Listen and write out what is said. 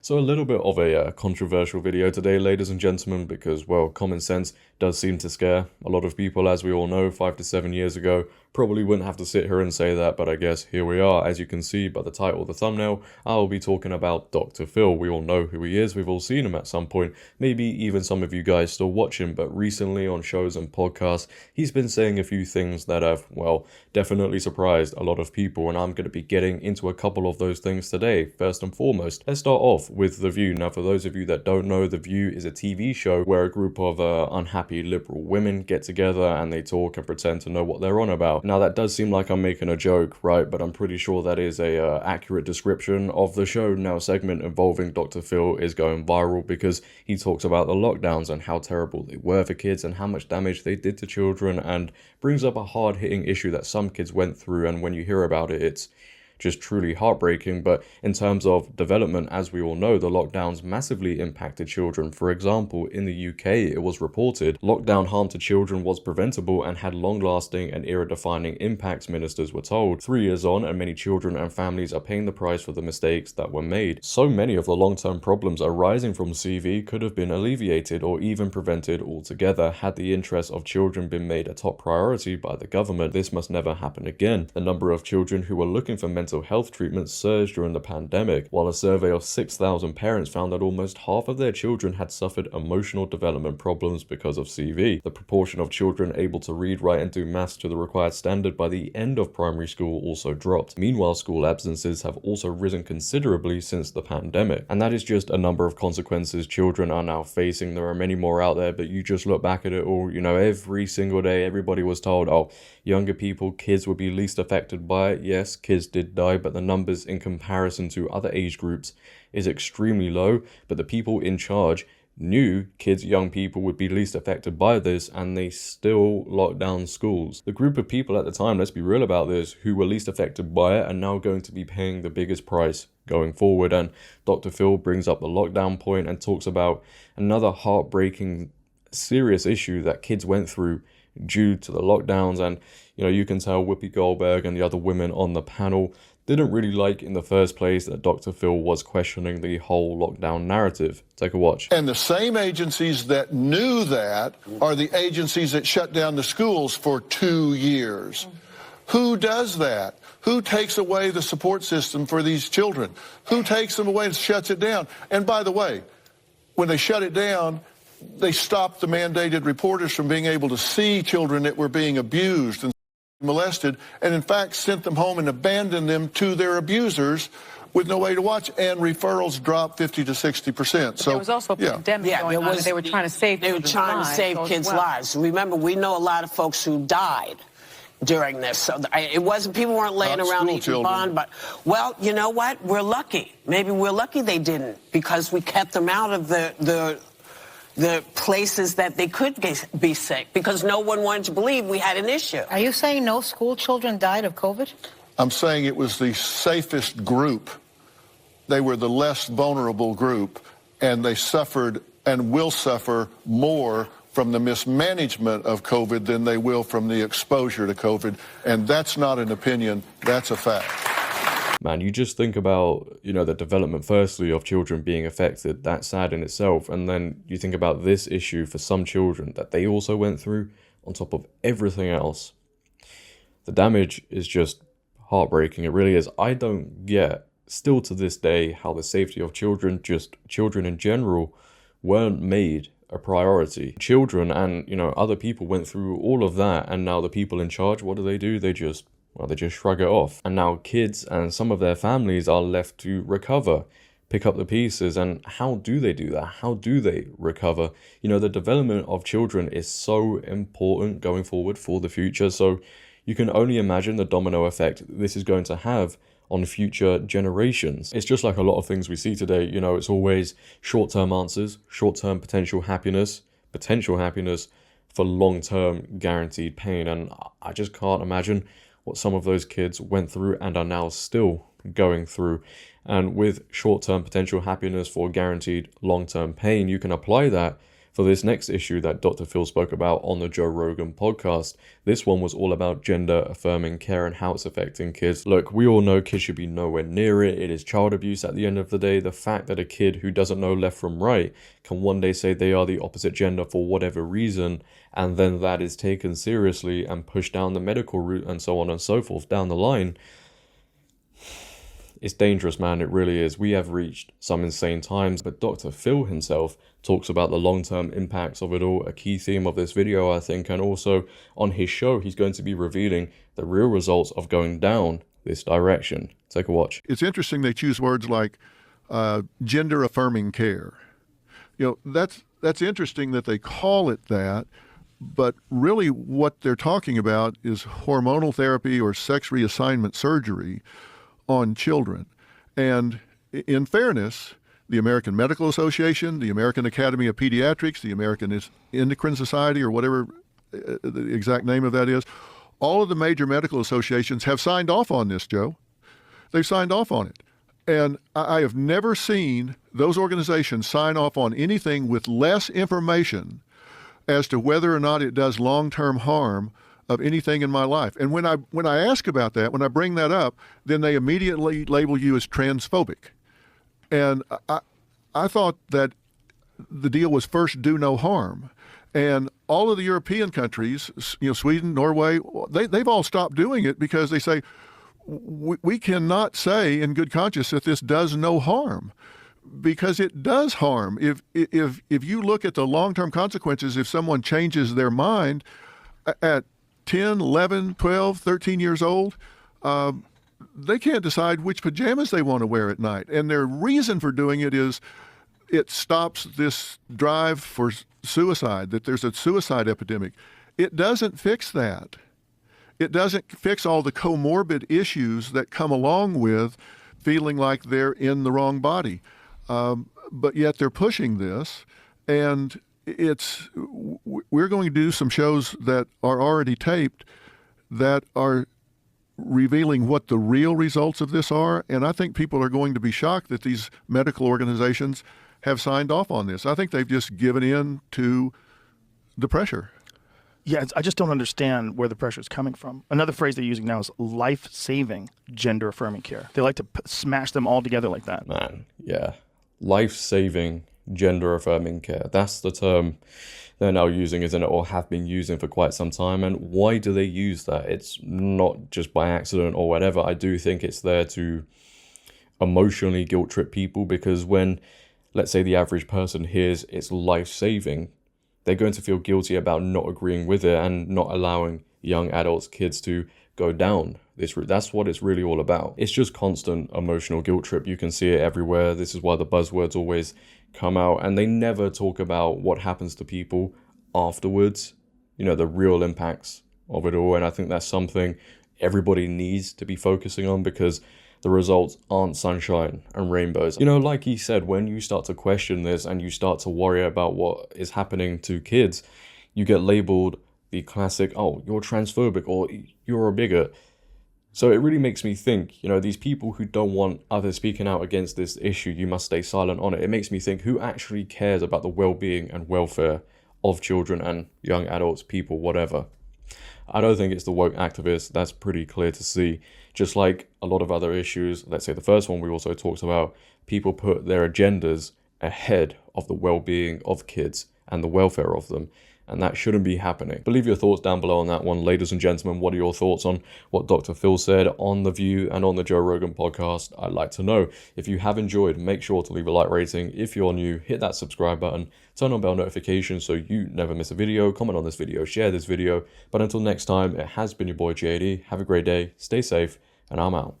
So a little bit of a controversial video today, ladies and gentlemen, because, well, common sense does seem to scare a lot of people, as we all know. 5 to 7 years ago, probably wouldn't have to sit here and say that, but I guess here we are. As you can see by the title of the thumbnail, I'll be talking about Dr. Phil. We all know who he is. We've all seen him at some point. Maybe even some of you guys still watch him, but recently on shows and podcasts, he's been saying a few things that have, well, definitely surprised a lot of people, and I'm going to be getting into a couple of those things today. First and foremost, let's start off with The View. Now, for those of you that don't know, The View is a TV show where a group of unhappy liberal women get together and they talk and pretend to know what they're on about. Now, that does seem like I'm making a joke, right? But I'm pretty sure that is a accurate description of the show. Now, a segment involving Dr. Phil is going viral because he talks about the lockdowns and how terrible they were for kids and how much damage they did to children, and brings up a hard-hitting issue that some kids went through, and when you hear about it, it's just truly heartbreaking. But in terms of development, as we all know, the lockdowns massively impacted children. For example, in the UK, it was reported lockdown harm to children was preventable and had long-lasting and era-defining impacts, ministers were told. 3 years on, and many children and families are paying the price for the mistakes that were made. So many of the long-term problems arising from CV could have been alleviated or even prevented altogether had the interests of children been made a top priority by the government. This must never happen again. The number of children who were looking for mental health treatment surged during the pandemic, while a survey of 6,000 parents found that almost half of their children had suffered emotional development problems because of CV. The proportion of children able to read, write, and do maths to the required standard by the end of primary school also dropped. Meanwhile, school absences have also risen considerably since the pandemic, and that is just a number of consequences children are now facing. There are many more out there, but you just look back at it all, you know, every single day everybody was told, oh, younger people, kids would be least affected by it. Yes, kids did die, but the numbers in comparison to other age groups is extremely low. But the people in charge knew kids, young people would be least affected by this, and they still locked down schools. The group of people at the time, let's be real about this, who were least affected by it are now going to be paying the biggest price going forward. And Dr. Phil brings up the lockdown point and talks about another heartbreaking, serious issue that kids went through due to the lockdowns. And you know, you can tell Whoopi Goldberg and the other women on the panel didn't really like in the first place that Dr. Phil was questioning the whole lockdown narrative. Take a watch. And the same agencies that knew that are the agencies that shut down the schools for 2 years. Who does that? Who takes away the support system for these children? Who takes them away and shuts it down? And by the way, when they shut it down, they stopped the mandated reporters from being able to see children that were being abused and molested, and in fact sent them home and abandoned them to their abusers with no way to watch, and referrals dropped 50 to 60%. So there was also a pandemic going on. They were trying to save kids' lives. Remember, we know a lot of folks who died during this. So it wasn't, people weren't laying around eating bond, but, well, you know what? We're lucky. Maybe we're lucky they didn't, because we kept them out of the places that they could be sick, because no one wanted to believe we had an issue. Are you saying no school children died of COVID? I'm saying it was the safest group. They were the less vulnerable group, and they suffered and will suffer more from the mismanagement of COVID than they will from the exposure to COVID. And that's not an opinion, that's a fact. Man, you just think about, you know, the development firstly of children being affected. That's sad in itself. And then you think about this issue for some children that they also went through on top of everything else. The damage is just heartbreaking. It really is. I don't get, still to this day, how the safety of children, just children in general, weren't made a priority. Children and, you know, other people went through all of that, and now the people in charge, what do? They just shrug it off. And now kids and some of their families are left to recover, pick up the pieces. And how do they do that? How do they recover? You know, the development of children is so important going forward for the future. So you can only imagine the domino effect this is going to have on future generations. It's just like a lot of things we see today. You know, it's always short-term answers, short-term potential happiness for long-term guaranteed pain. And I just can't imagine what some of those kids went through and are now still going through. And with short-term potential happiness for guaranteed long-term pain, you can apply that For this next issue that Dr. Phil spoke about on the Joe Rogan podcast, this one was all about gender affirming care and how it's affecting kids. Look, we all know kids should be nowhere near it. It is child abuse at the end of the day. The fact that a kid who doesn't know left from right can one day say they are the opposite gender for whatever reason, and then that is taken seriously and pushed down the medical route and so on and so forth down the line. It's dangerous, man. It really is. We have reached some insane times, but Dr. Phil himself talks about the long-term impacts of it all, a key theme of this video, I think, and also on his show, he's going to be revealing the real results of going down this direction. Take a watch. It's interesting they choose words like gender-affirming care. You know, that's interesting that they call it that, but really what they're talking about is hormonal therapy or sex reassignment surgery on children. And in fairness, the American Medical Association, the American Academy of Pediatrics, the American Endocrine Society, or whatever the exact name of that is, all of the major medical associations have signed off on this, Joe. They've signed off on it. And I have never seen those organizations sign off on anything with less information as to whether or not it does long-term harm of anything in my life. And when I ask about that, when I bring that up, then they immediately label you as transphobic. And I thought that the deal was first do no harm. And all of the European countries, you know, Sweden, Norway, they've all stopped doing it because they say, we cannot say in good conscience that this does no harm, because it does harm. If you look at the long-term consequences, if someone changes their mind at 10, 11, 12, 13 years old, they can't decide which pajamas they want to wear at night. And their reason for doing it is it stops this drive for suicide, that there's a suicide epidemic. It doesn't fix that. It doesn't fix all the comorbid issues that come along with feeling like they're in the wrong body. But yet they're pushing this, and we're going to do some shows that are already taped that are revealing what the real results of this are. And I think people are going to be shocked that these medical organizations have signed off on this. I think they've just given in to the pressure. Yeah, I just don't understand where the pressure is coming from. Another phrase they're using now is life-saving gender-affirming care. They like to smash them all together like that. Man, yeah. Life-saving gender-affirming care. That's the term they're now using, isn't it, or have been using for quite some time. And why do they use that? It's not just by accident or whatever. I do think it's there to emotionally guilt-trip people, because when, let's say, the average person hears it's life-saving, they're going to feel guilty about not agreeing with it and not allowing young adults, kids, to go down this route. That's what it's really all about. It's just constant emotional guilt trip. You can see it everywhere. This is why the buzzwords always come out, and they never talk about what happens to people afterwards, you know, the real impacts of it all. And I think that's something everybody needs to be focusing on, because the results aren't sunshine and rainbows. You know, like he said, when you start to question this and you start to worry about what is happening to kids, you get labeled the classic, oh, you're transphobic or you're a bigot. So it really makes me think, you know, these people who don't want others speaking out against this issue, you must stay silent on it. It makes me think, who actually cares about the well-being and welfare of children and young adults, people, whatever? I don't think it's the woke activists. That's pretty clear to see. Just like a lot of other issues, let's say the first one we also talked about, people put their agendas ahead of the well-being of kids and the welfare of them. And that shouldn't be happening. But leave your thoughts down below on that one. Ladies and gentlemen, what are your thoughts on what Dr. Phil said on The View and on the Joe Rogan podcast? I'd like to know. If you have enjoyed, make sure to leave a like rating. If you're new, hit that subscribe button, turn on bell notifications so you never miss a video, comment on this video, share this video. But until next time, it has been your boy JD. Have a great day, stay safe, and I'm out.